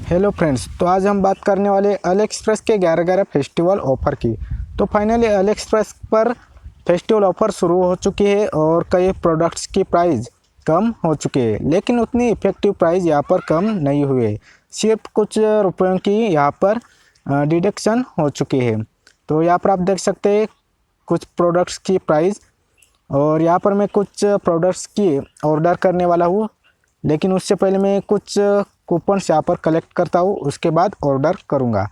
Hello friends, तो आज हम बात करने वाले अली एक्सप्रेस के 11-11 फेस्टिवल ऑफ़र की। तो फाइनली अली एक्सप्रेस पर फेस्टिवल ऑफ़र शुरू हो चुकी है और कई प्रोडक्ट्स की प्राइस कम हो चुकी है, लेकिन उतनी इफ़ेक्टिव प्राइस यहाँ पर कम नहीं हुई है। सिर्फ कुछ रुपयों की यहाँ पर डिडक्शन हो चुकी है। तो यहाँ पर आप देख सकते हैं कुछ प्रोडक्ट्स की प्राइस, और यहाँ पर मैं कुछ प्रोडक्ट्स की ऑर्डर करने वाला हूँ, लेकिन उससे पहले मैं कुछ कूपन्स यहाँ पर कलेक्ट करता हूँ, उसके बाद ऑर्डर करूँगा।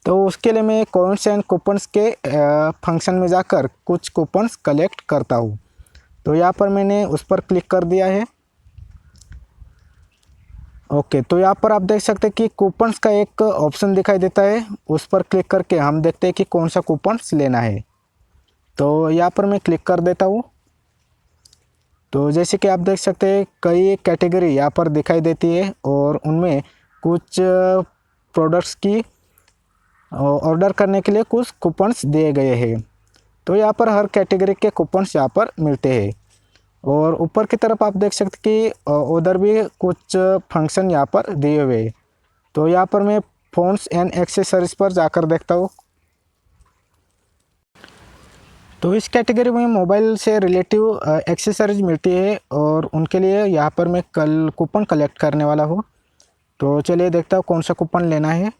तो उसके लिए मैं कॉइन्स एंड कूपन्स के फंक्शन में जाकर कुछ कूपन्स कलेक्ट करता हूँ। तो यहाँ पर मैंने उस पर क्लिक कर दिया है। ओके, तो यहाँ पर आप देख सकते हैं कि कूपन्स का एक ऑप्शन दिखाई देता है। उस पर क्लिक करके हम देखते हैं कि कौन सा कूपन्स लेना है। तो यहाँ पर मैं क्लिक कर देता हूँ। तो जैसे कि आप देख सकते हैं कई कैटेगरी यहाँ पर दिखाई देती है और उनमें कुछ प्रोडक्ट्स की ऑर्डर करने के लिए कुछ कूपन्स दिए गए हैं। तो यहाँ पर हर कैटेगरी के कूपन्स यहाँ पर मिलते हैं, और ऊपर की तरफ आप देख सकते हैं कि उधर भी कुछ फंक्शन यहाँ पर दिए हुए हैं। तो यहाँ पर मैं फ़ोन्स एंड एक्सेसरीज़ पर जाकर देखता हूँ। तो इस कैटेगरी में मोबाइल से रिलेटिव एक्सेसरीज मिलती है और उनके लिए यहाँ पर मैं कल कूपन कलेक्ट करने वाला हूँ। तो चलिए देखता हूँ कौन सा कूपन लेना है।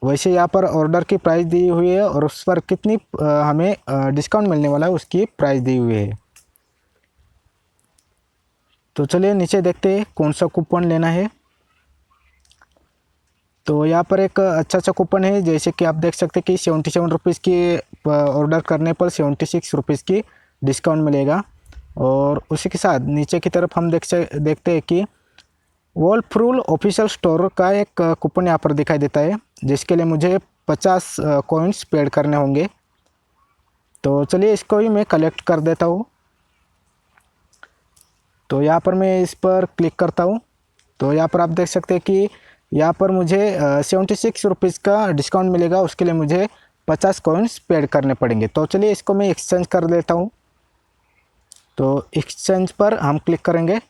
वैसे यहाँ पर ऑर्डर की प्राइस दी हुई है और उस पर कितनी हमें डिस्काउंट मिलने वाला है उसकी प्राइस दी हुई है। तो चलिए नीचे देखते हैं कौन सा कूपन लेना है। तो यहाँ पर एक अच्छा कूपन है, जैसे कि आप देख सकते हैं कि 77 रुपीज़ की ऑर्डर करने पर 76 रुपीज़ की डिस्काउंट मिलेगा। और उसी के साथ नीचे की तरफ हम देखते हैं कि वॉलफ्रूल ऑफिशियल स्टोर का एक कूपन यहाँ पर दिखाई देता है, जिसके लिए मुझे 50 कॉइन्स पेड करने होंगे। तो चलिए इसको ही मैं कलेक्ट कर देता हूँ। तो यहाँ पर मैं इस पर क्लिक करता हूँ। तो यहाँ पर आप देख सकते हैं कि यहाँ पर मुझे 76 रुपीज़ का डिस्काउंट मिलेगा, उसके लिए मुझे 50 कॉइन्स पेड करने पड़ेंगे। तो चलिए इसको मैं एक्सचेंज कर देता हूँ। तो एक्सचेंज पर हम क्लिक करेंगे।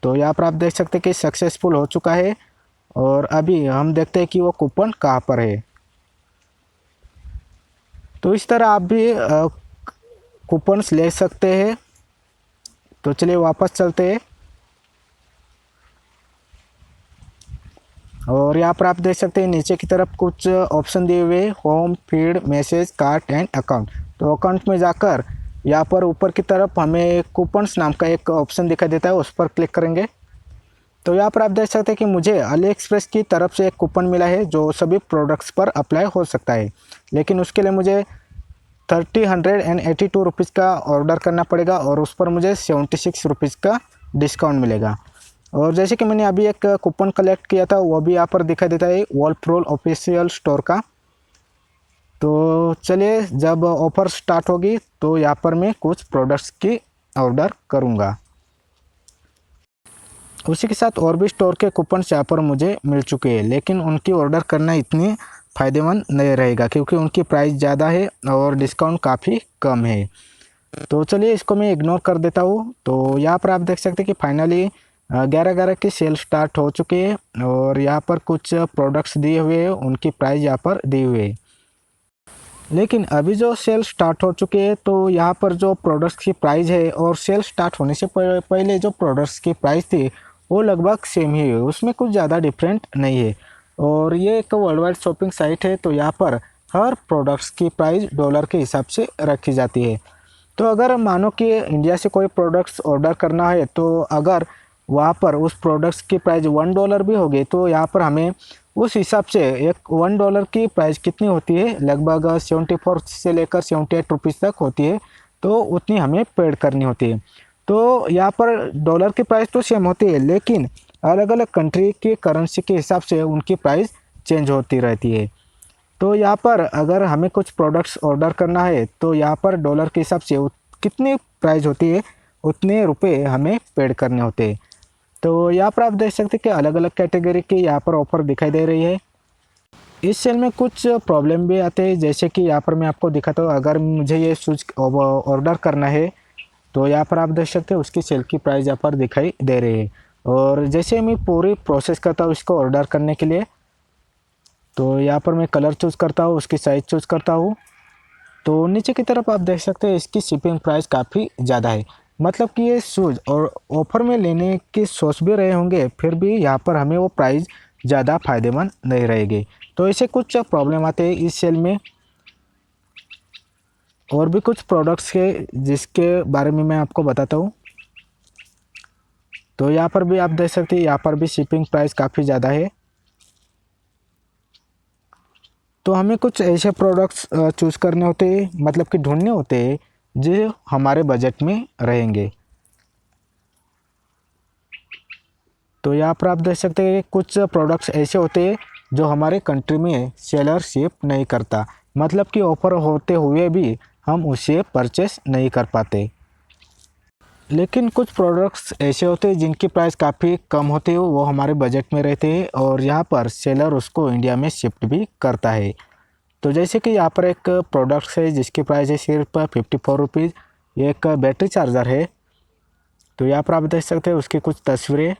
तो यहाँ पर आप देख सकते हैं कि सक्सेसफुल हो चुका है, और अभी हम देखते हैं कि वो कूपन कहाँ पर है। तो इस तरह आप भी कूपन्स ले सकते हैं। तो चलिए वापस चलते हैं, और यहाँ पर आप देख सकते हैं नीचे की तरफ कुछ ऑप्शन दिए हुए, home, feed, message, cart and account. तो अकाउंट में जाकर यहाँ पर ऊपर की तरफ हमें कूपन्स नाम का एक ऑप्शन दिखाई देता है, उस पर क्लिक करेंगे। तो यहाँ पर आप देख सकते हैं कि मुझे अली एक्सप्रेस की तरफ से एक कूपन मिला है जो सभी प्रोडक्ट्स पर अप्लाई हो सकता है, लेकिन उसके लिए मुझे 182 रुपीज़ का ऑर्डर करना पड़ेगा और उस पर मुझे 76 रुपीज़ का डिस्काउंट मिलेगा। और जैसे कि मैंने अभी एक कूपन कलेक्ट किया था, वो भी यहाँ पर दिखाई देता है वॉलफ्रूल ऑफिशियल स्टोर का। तो चलिए जब ऑफ़र स्टार्ट होगी तो यहाँ पर मैं कुछ प्रोडक्ट्स की ऑर्डर करूँगा। उसी के साथ और भी स्टोर के कूपन्स यहाँ पर मुझे मिल चुके हैं, लेकिन उनकी ऑर्डर करना इतनी फ़ायदेमंद नहीं रहेगा क्योंकि उनकी प्राइस ज़्यादा है और डिस्काउंट काफ़ी कम है। तो चलिए इसको मैं इग्नोर कर देता हूँ। तो यहाँ पर आप देख सकते हैं कि फाइनली 11-11 की सेल स्टार्ट हो चुकी है, और यहाँ पर कुछ प्रोडक्ट्स दिए हुए हैं, उनकी प्राइस यहाँ पर दी हुई है। लेकिन अभी जो सेल स्टार्ट हो चुकी है, तो यहाँ पर जो प्रोडक्ट्स की प्राइस है और सेल स्टार्ट होने से पहले जो प्रोडक्ट्स की प्राइस थी वो लगभग सेम ही है, उसमें कुछ ज़्यादा डिफरेंट नहीं है। और ये एक वर्ल्ड वाइड शॉपिंग साइट है, तो यहाँ पर हर प्रोडक्ट्स की प्राइस डॉलर के हिसाब से रखी जाती है। तो अगर मानो कि इंडिया से कोई प्रोडक्ट्स ऑर्डर करना है, तो अगर वहाँ पर उस प्रोडक्ट्स की प्राइस $1 भी होगी, तो यहाँ पर हमें उस हिसाब से एक $1 की प्राइस कितनी होती है, लगभग 74 से लेकर 78 रुपीज़ तक होती है, तो उतनी हमें पेड करनी होती है। तो यहाँ पर डॉलर की प्राइस तो सेम होती है, लेकिन अलग अलग कंट्री की करेंसी के हिसाब से उनकी प्राइस चेंज होती रहती है। तो यहाँ पर अगर हमें कुछ प्रोडक्ट्स ऑर्डर करना है, तो यहाँ पर डॉलर के हिसाब से कितनी प्राइस होती है उतने रुपए हमें पेड करने होते हैं। तो यहाँ पर आप देख सकते हैं कि अलग अलग कैटेगरी की यहाँ पर ऑफ़र दिखाई दे रही है। इस सेल में कुछ प्रॉब्लम भी आते हैं, जैसे कि यहाँ पर मैं आपको दिखाता हूँ। अगर मुझे ये शूज़ ऑर्डर करना है, तो यहाँ पर आप देख सकते हैं उसकी सेल की प्राइस यहाँ पर दिखाई दे रही है, और जैसे मैं पूरी प्रोसेस करता हूँ इसको ऑर्डर करने के लिए, तो यहाँ पर मैं कलर चूज़ करता हूँ, उसकी साइज़ चूज़ करता हूँ। तो नीचे की तरफ आप देख सकते हैं इसकी शिपिंग प्राइस काफ़ी ज़्यादा है। मतलब कि ये शूज़ और ऑफ़र में लेने की सोच भी रहे होंगे, फिर भी यहाँ पर हमें वो प्राइस ज़्यादा फ़ायदेमंद नहीं रहेगी। तो ऐसे कुछ प्रॉब्लम आते हैं इस सेल में। और भी कुछ प्रोडक्ट्स के जिसके बारे में मैं आपको बताता हूँ। तो यहाँ पर भी आप देख सकते हैं, यहाँ पर भी शिपिंग प्राइस काफ़ी ज़्यादा है। तो हमें कुछ ऐसे प्रोडक्ट्स चूज़ करने होते हैं, मतलब कि ढूंढने होते हैं जो हमारे बजट में रहेंगे। तो यहाँ पर आप देख सकते हैं कुछ प्रोडक्ट्स ऐसे होते हैं जो हमारे कंट्री में सेलर शिप नहीं करता, मतलब कि ऑफ़र होते हुए भी हम उसे परचेस नहीं कर पाते। लेकिन कुछ प्रोडक्ट्स ऐसे होते हैं जिनकी प्राइस काफ़ी कम होती है, वो हमारे बजट में रहते हैं और यहाँ पर सेलर उसको इंडिया में शिफ्ट भी करता है। तो जैसे कि यहाँ पर एक प्रोडक्ट्स है जिसकी प्राइस है सिर्फ 54 रुपीज़, ये एक बैटरी चार्जर है। तो यहाँ पर आप देख सकते हैं उसकी कुछ तस्वीरें,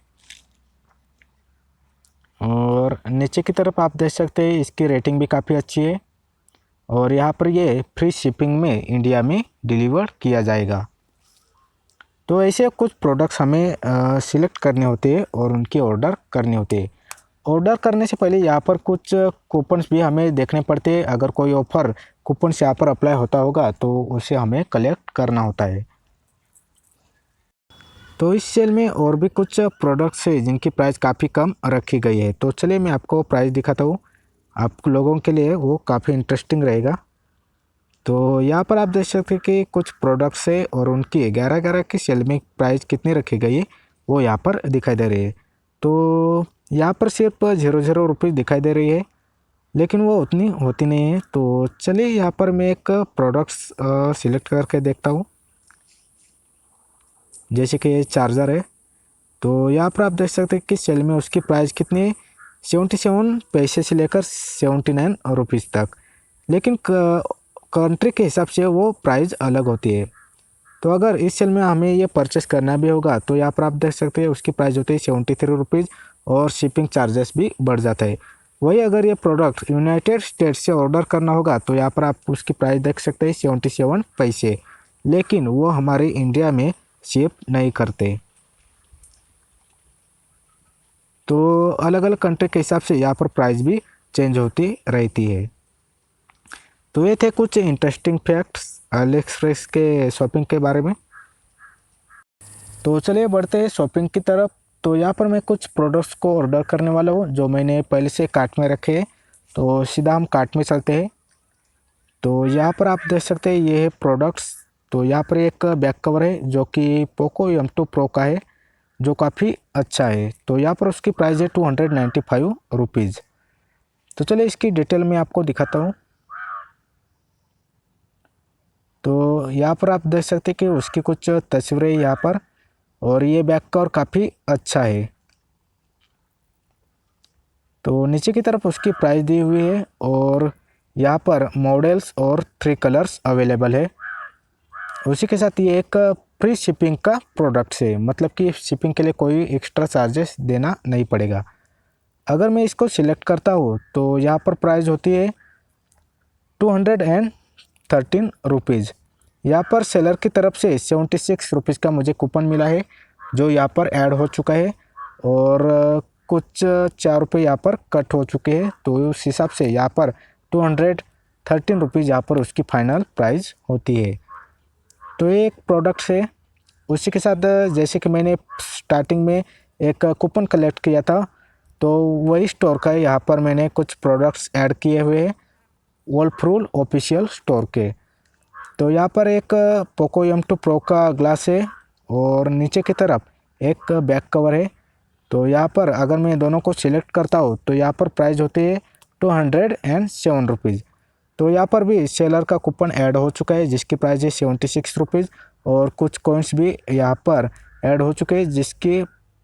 और नीचे की तरफ आप देख सकते हैं इसकी रेटिंग भी काफ़ी अच्छी है। और यहाँ पर ये फ्री शिपिंग में इंडिया में डिलीवर किया जाएगा। तो ऐसे कुछ प्रोडक्ट्स हमें सिलेक्ट करने होते हैं और उनकी ऑर्डर करनी होती है। ऑर्डर करने से पहले यहाँ पर कुछ कूपन्स भी हमें देखने पड़ते हैं। अगर कोई ऑफ़र कूपन्स यहाँ पर अप्लाई होता होगा तो उसे हमें कलेक्ट करना होता है। तो इस सेल में और भी कुछ प्रोडक्ट्स है जिनकी प्राइस काफ़ी कम रखी गई है। तो चलिए मैं आपको प्राइस दिखाता हूँ, आप लोगों के लिए वो काफ़ी इंटरेस्टिंग रहेगा। तो यहाँ पर आप देख सकते हैं कि कुछ प्रोडक्ट्स है और उनकी 11-11 की सेल में प्राइस कितनी रखी गई है वो यहाँ पर दिखाई दे रही है। तो यहाँ पर सिर्फ 00 रुपीज़ दिखाई दे रही है, लेकिन वो उतनी होती नहीं है। तो चलिए यहाँ पर मैं एक प्रोडक्ट्स सिलेक्ट करके देखता हूँ, जैसे कि ये चार्जर है। तो यहाँ पर आप देख सकते हैं कि सेल में उसकी प्राइस कितनी है, 77 पैसे से लेकर 79 रुपीज़ तक। लेकिन कंट्री के हिसाब से वो प्राइस अलग होती है। तो अगर इस सेल में हमें ये परचेस करना भी होगा तो यहाँ पर आप देख सकते हैं उसकी प्राइस होती है 73 रुपीज़ और शिपिंग चार्जेस भी बढ़ जाता है। वही अगर ये प्रोडक्ट यूनाइटेड स्टेट्स से ऑर्डर करना होगा तो यहाँ पर आप उसकी प्राइस देख सकते हैं 77 पैसे, लेकिन वो हमारे इंडिया में शिप नहीं करते। तो अलग अलग कंट्री के हिसाब से यहाँ पर प्राइस भी चेंज होती रहती है। तो ये थे कुछ इंटरेस्टिंग फैक्ट्स अली एक्सप्रेस के शॉपिंग के बारे में। तो चलिए बढ़ते हैं शॉपिंग की तरफ। तो यहाँ पर मैं कुछ प्रोडक्ट्स को ऑर्डर करने वाला हूँ जो मैंने पहले से कार्ट में रखे हैं। तो सीधा हम कार्ट में चलते हैं। तो यहाँ पर आप देख सकते हैं ये है प्रोडक्ट्स। तो यहाँ पर एक बैक कवर है जो कि पोको M2 Pro का है, जो काफ़ी अच्छा है। तो यहाँ पर उसकी प्राइस है 295 रुपीज़। तो चलिए इसकी डिटेल में आपको दिखाता हूँ। तो यहाँ पर आप देख सकते हैं कि उसकी कुछ तस्वीरें यहाँ पर, और ये बैक कवर काफ़ी अच्छा है। तो नीचे की तरफ उसकी प्राइस दी हुई है और यहाँ पर मॉडल्स और 3 कलर्स अवेलेबल है। उसी के साथ ये एक फ्री शिपिंग का प्रोडक्ट है, मतलब कि शिपिंग के लिए कोई एक्स्ट्रा चार्जेस देना नहीं पड़ेगा। अगर मैं इसको सिलेक्ट करता हूँ तो यहाँ पर प्राइस होती है 213 रुपीज़। यहाँ पर सेलर की तरफ से 76 रुपीज़ का मुझे कूपन मिला है जो यहाँ पर ऐड हो चुका है, और कुछ 4 रुपये यहाँ पर कट हो चुके हैं। तो उस हिसाब से यहाँ पर 213 रुपीज़ यहाँ पर उसकी फाइनल प्राइस होती है। तो ये एक प्रोडक्ट है। उसी के साथ जैसे कि मैंने स्टार्टिंग में एक कूपन कलेक्ट किया था, तो वही स्टोर का यहाँ पर मैंने कुछ प्रोडक्ट्स ऐड किए हुए हैं वॉलफ्रूल ऑफिशियल स्टोर के। तो यहाँ पर एक पोको M2 Pro का ग्लास है और नीचे की तरफ एक बैक कवर है। तो यहाँ पर अगर मैं दोनों को सिलेक्ट करता हूँ तो यहाँ पर प्राइस होती है 207 रुपीज़। तो यहाँ पर भी सेलर का कूपन ऐड हो चुका है जिसकी प्राइस है 76 रुपीज़, और कुछ कॉइन्स भी यहाँ पर ऐड हो चुके हैं जिसकी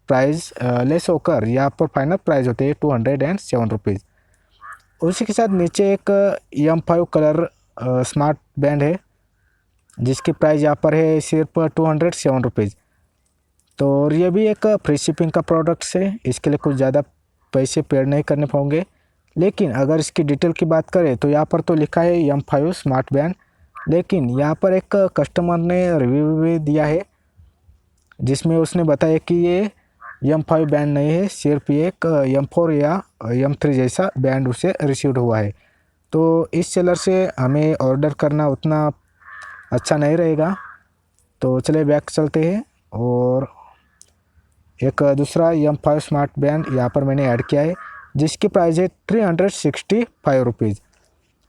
प्राइस लेस होकर यहाँ पर फाइनल प्राइस होती है 207 रुपीज़। उसी के साथ नीचे एक M5 कलर स्मार्ट बैंड है जिसकी प्राइस यहाँ पर है सिर्फ 207 रुपीज़। तो और ये भी एक फ्री शिपिंग का प्रोडक्ट्स है, इसके लिए कुछ ज़्यादा पैसे पेड नहीं करने होंगे। लेकिन अगर इसकी डिटेल की बात करें तो यहाँ पर तो लिखा है M5 स्मार्ट बैंड, लेकिन यहाँ पर एक कस्टमर ने रिव्यू भी दिया है जिसमें उसने बताया कि ये M5 बैंड नहीं है, सिर्फ ये एक M4 या M3 जैसा बैंड उसे रिसीव हुआ है। तो इस सेलर से हमें ऑर्डर करना उतना अच्छा नहीं रहेगा। तो चलिए बैक चलते हैं और एक दूसरा M5 स्मार्ट बैंड यहाँ पर मैंने ऐड किया है जिसकी प्राइस है 365 रुपीज़,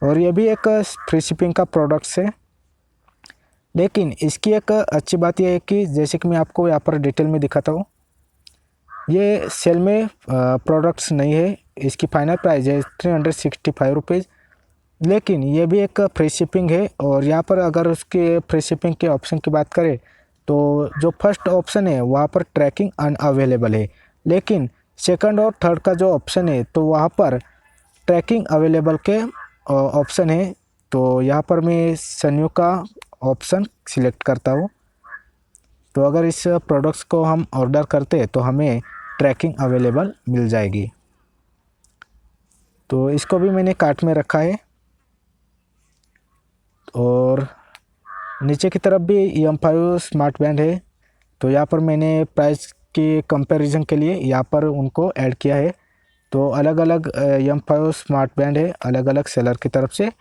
और ये भी एक फ्री शिपिंग का प्रोडक्ट्स है। लेकिन इसकी एक अच्छी बात यह है कि जैसे कि मैं आपको यहाँ पर डिटेल में दिखाता हूँ, ये सेल में प्रोडक्ट्स नहीं है, इसकी फाइनल प्राइस है 365 रुपीज़। लेकिन ये भी एक फ्री शिपिंग है, और यहाँ पर अगर उसके फ्री शिपिंग के ऑप्शन की बात करें तो जो फर्स्ट ऑप्शन है वहाँ पर ट्रैकिंग अनअवेलेबल है, लेकिन सेकंड और थर्ड का जो ऑप्शन है तो वहाँ पर ट्रैकिंग अवेलेबल के ऑप्शन है। तो यहाँ पर मैं सन्यू का ऑप्शन सिलेक्ट करता हूँ। तो अगर इस प्रोडक्ट्स को हम ऑर्डर करते हैं तो हमें ट्रैकिंग अवेलेबल मिल जाएगी। तो इसको भी मैंने कार्ट में रखा है, और नीचे की तरफ भी M5 स्मार्ट बैंड है। तो यहाँ पर मैंने प्राइस के कंपैरिजन के लिए यहाँ पर उनको ऐड किया है। तो अलग अलग M5 स्मार्ट बैंड है, अलग अलग सेलर की तरफ से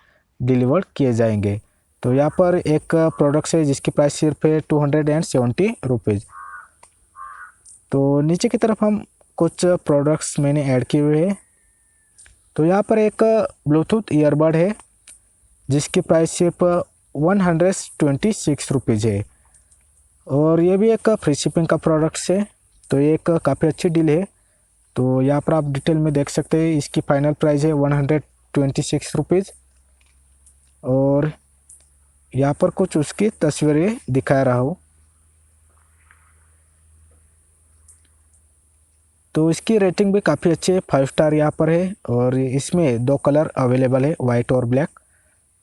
डिलीवर किए जाएंगे। तो यहाँ पर एक प्रोडक्ट है जिसकी प्राइस सिर्फ है 270 रुपीज़। तो नीचे की तरफ हम कुछ प्रोडक्ट्स मैंने ऐड किए हुए हैं। तो यहाँ पर एक ब्लूटूथ ईयरबड है जिसकी प्राइस सिर्फ 126 रुपीज़ है, और ये भी एक फ्री शिपिंग का प्रोडक्ट्स है। तो ये एक काफ़ी अच्छी डील है। तो यहाँ पर आप डिटेल में देख सकते हैं, इसकी फाइनल प्राइस है 126 रुपीज़, और यहाँ पर कुछ उसकी तस्वीरें दिखा रहा हूँ। तो इसकी रेटिंग भी काफ़ी अच्छी है, 5 स्टार यहाँ पर है, और इसमें 2 कलर अवेलेबल है, वाइट और ब्लैक।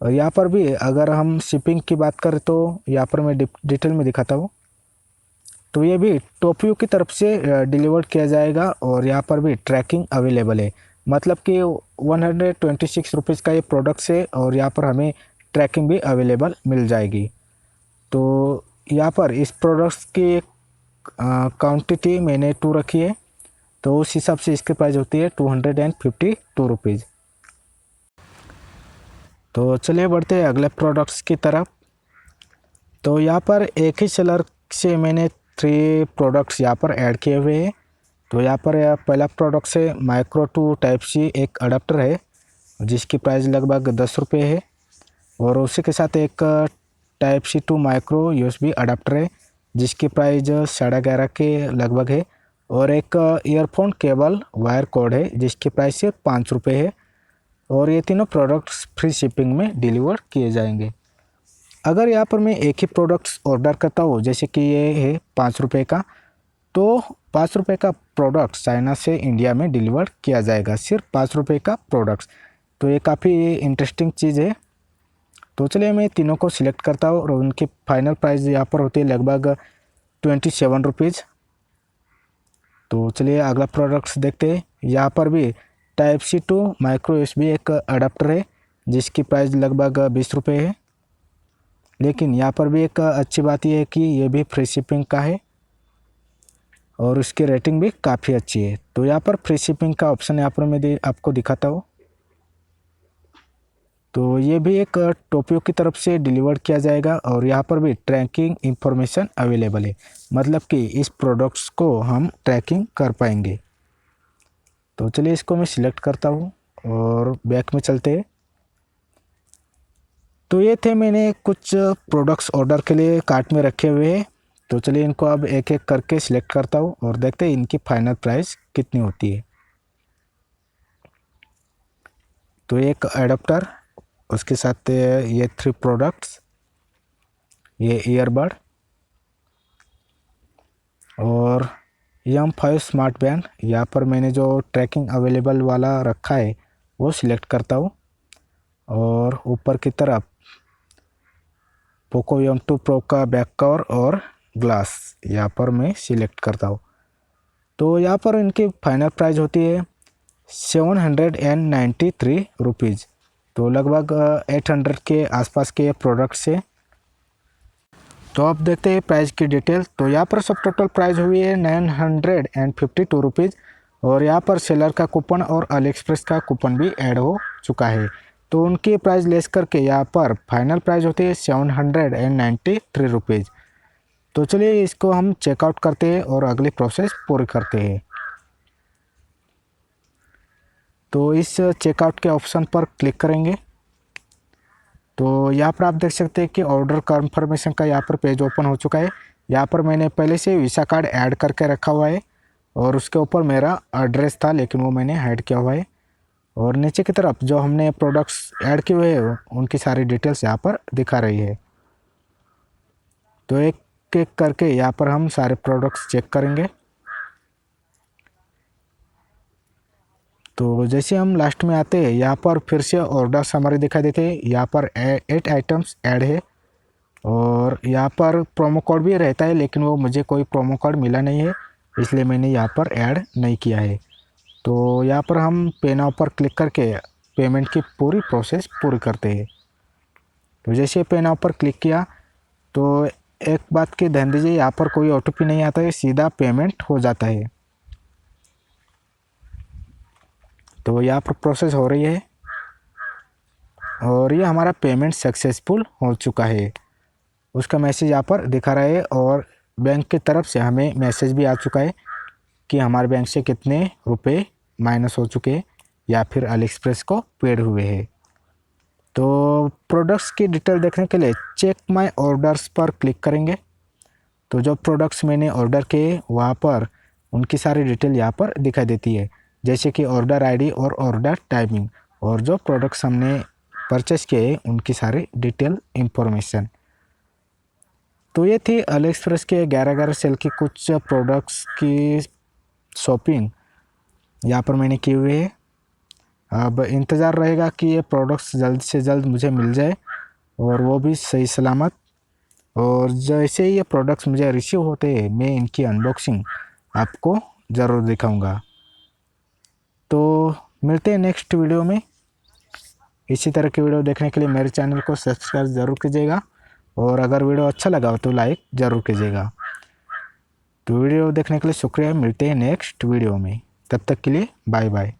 और यहाँ पर भी अगर हम शिपिंग की बात करें तो यहाँ पर मैं डिटेल में दिखाता हूँ। तो ये भी टोपियो की तरफ से डिलीवर किया जाएगा, और यहाँ पर भी ट्रैकिंग अवेलेबल है, मतलब कि 126 रुपीज़ का ये प्रोडक्ट है, और यहाँ पर हमें ट्रैकिंग भी अवेलेबल मिल जाएगी। तो यहाँ पर इस प्रोडक्ट्स की क्वांटिटी मैंने 2 रखी है, तो उस हिसाब से इसकी प्राइस होती है 252 रुपीज़। तो चलिए बढ़ते हैं अगले प्रोडक्ट्स की तरफ। तो यहाँ पर एक ही सेलर से मैंने 3 प्रोडक्ट्स यहाँ पर ऐड किए हुए हैं। तो यहाँ पर पहला प्रोडक्ट से माइक्रो टू टाइप सी एक अडाप्टर है जिसकी प्राइस लगभग 10 रुपये है, और उसी के साथ एक type C to micro USB adapter है जिसकी प्राइस 11.5 के लगभग है, और एक ईयरफोन केबल वायर कॉर्ड है जिसकी प्राइस सिर्फ 5 रुपये है, और ये तीनों प्रोडक्ट्स फ्री शिपिंग में डिलीवर किए जाएंगे। अगर यहाँ पर मैं एक ही प्रोडक्ट्स ऑर्डर करता हूँ, जैसे कि ये है 5 रुपये का, तो 5 रुपये का प्रोडक्ट चाइना से इंडिया में डिलीवर किया जाएगा, सिर्फ 5 रुपये का प्रोडक्ट्स। तो ये काफ़ी इंटरेस्टिंग चीज़ है। तो चलिए मैं तीनों को सिलेक्ट करता हूँ, और उनकी फाइनल प्राइस यहाँ पर होती है लगभग 27 रुपीज़। तो चलिए अगला प्रोडक्ट्स देखते हैं। यहाँ पर भी type C to micro USB एक अडाप्टर है जिसकी प्राइस लगभग 20 रुपये है, लेकिन यहाँ पर भी एक अच्छी बात यह है कि ये भी फ्री शिपिंग का है, और उसकी रेटिंग भी काफ़ी अच्छी है। तो यहाँ पर फ्री शिपिंग का ऑप्शन यहाँ पर मैं आपको दिखाता हूँ। तो ये भी एक टोपियो की तरफ से डिलीवर किया जाएगा, और यहाँ पर भी ट्रैकिंग इंफॉर्मेशन अवेलेबल है, मतलब कि इस प्रोडक्ट्स को हम ट्रैकिंग कर पाएंगे। तो चलिए इसको मैं सिलेक्ट करता हूँ और बैक में चलते हैं। तो ये थे मैंने कुछ प्रोडक्ट्स ऑर्डर के लिए कार्ट में रखे हुए हैं। तो चलिए इनको अब एक एक करके सिलेक्ट करता हूँ और देखते हैं इनकी फाइनल प्राइस कितनी होती है। तो एक एडाप्टर, उसके साथ ये 3 प्रोडक्ट्स, ये ईयरबड और M5 स्मार्ट बैंड। यहाँ पर मैंने जो ट्रैकिंग अवेलेबल वाला रखा है वो सिलेक्ट करता हूँ, और ऊपर की तरफ पोको M2 प्रो का बैक कवर और ग्लास यहाँ पर मैं सिलेक्ट करता हूँ। तो यहाँ पर इनकी फाइनल प्राइस होती है 793 रुपीज़, तो लगभग 800 के आसपास के प्रोडक्ट्स है। तो अब देखते हैं प्राइस की डिटेल। तो यहाँ पर सब टोटल प्राइस हुई है 952 रुपीज़, और यहाँ पर सेलर का कूपन और अली एक्सप्रेस का कूपन भी ऐड हो चुका है। तो उनकी प्राइस लेस करके यहाँ पर फाइनल प्राइस होती है 793 रुपीज़। तो चलिए इसको हम चेकआउट करते हैं और अगली प्रोसेस पूरी करते हैं। तो इस चेकआउट के ऑप्शन पर क्लिक करेंगे। तो यहाँ पर आप देख सकते हैं कि ऑर्डर कन्फर्मेशन का यहाँ पर पेज ओपन हो चुका है। यहाँ पर मैंने पहले से वीसा कार्ड ऐड करके रखा हुआ है, और उसके ऊपर मेरा एड्रेस था लेकिन वो मैंने ऐड किया हुआ है। और नीचे की तरफ जो हमने प्रोडक्ट्स ऐड किए हुए हैं उनकी सारी डिटेल्स यहाँ पर दिखा रही है। तो एक एक करके यहाँ पर हम सारे प्रोडक्ट्स चेक करेंगे। तो जैसे हम लास्ट में आते हैं यहाँ पर फिर से ऑर्डर समरी दिखाई देते हैं। यहाँ पर 8 आइटम्स ऐड है, और यहाँ पर प्रोमो कोड भी रहता है लेकिन वो मुझे कोई प्रोमो कोड मिला नहीं है, इसलिए मैंने यहाँ पर ऐड नहीं किया है। तो यहाँ पर हम पे नाउ पर क्लिक करके पेमेंट की पूरी प्रोसेस पूरी करते हैं। तो जैसे पे नाउ पर क्लिक किया तो एक बात की ध्यान दीजिए, यहाँ पर कोई OTP नहीं आता है, सीधा पेमेंट हो जाता है। तो यहाँ पर प्रोसेस हो रही है, और ये हमारा पेमेंट सक्सेसफुल हो चुका है, उसका मैसेज यहाँ पर दिखा रहा है। और बैंक की तरफ से हमें मैसेज भी आ चुका है कि हमारे बैंक से कितने रुपए माइनस हो चुके हैं या फिर अली एक्सप्रेस को पेड हुए हैं। तो प्रोडक्ट्स की डिटेल देखने के लिए चेक माय ऑर्डर्स पर क्लिक करेंगे। तो जो प्रोडक्ट्स मैंने ऑर्डर किए वहाँ पर उनकी सारी डिटेल यहाँ पर दिखाई देती है, जैसे कि ऑर्डर आईडी और ऑर्डर टाइमिंग, और जो प्रोडक्ट्स हमने परचेस किए उनकी सारी डिटेल इंफॉर्मेशन। तो ये थी अली एक्सप्रेस के 11-11 सेल की कुछ प्रोडक्ट्स की शॉपिंग यहाँ पर मैंने की हुई है। अब इंतज़ार रहेगा कि ये प्रोडक्ट्स जल्द से जल्द मुझे मिल जाए, और वो भी सही सलामत। और जैसे ही ये प्रोडक्ट्स मुझे रिसीव होते हैं मैं इनकी अनबॉक्सिंग आपको ज़रूर दिखाऊंगा। तो मिलते हैं नेक्स्ट वीडियो में। इसी तरह की वीडियो देखने के लिए मेरे चैनल को सब्सक्राइब ज़रूर कीजिएगा, और अगर वीडियो अच्छा लगा हो तो लाइक ज़रूर कीजिएगा। तो वीडियो देखने के लिए शुक्रिया, मिलते हैं नेक्स्ट वीडियो में, तब तक के लिए बाय बाय।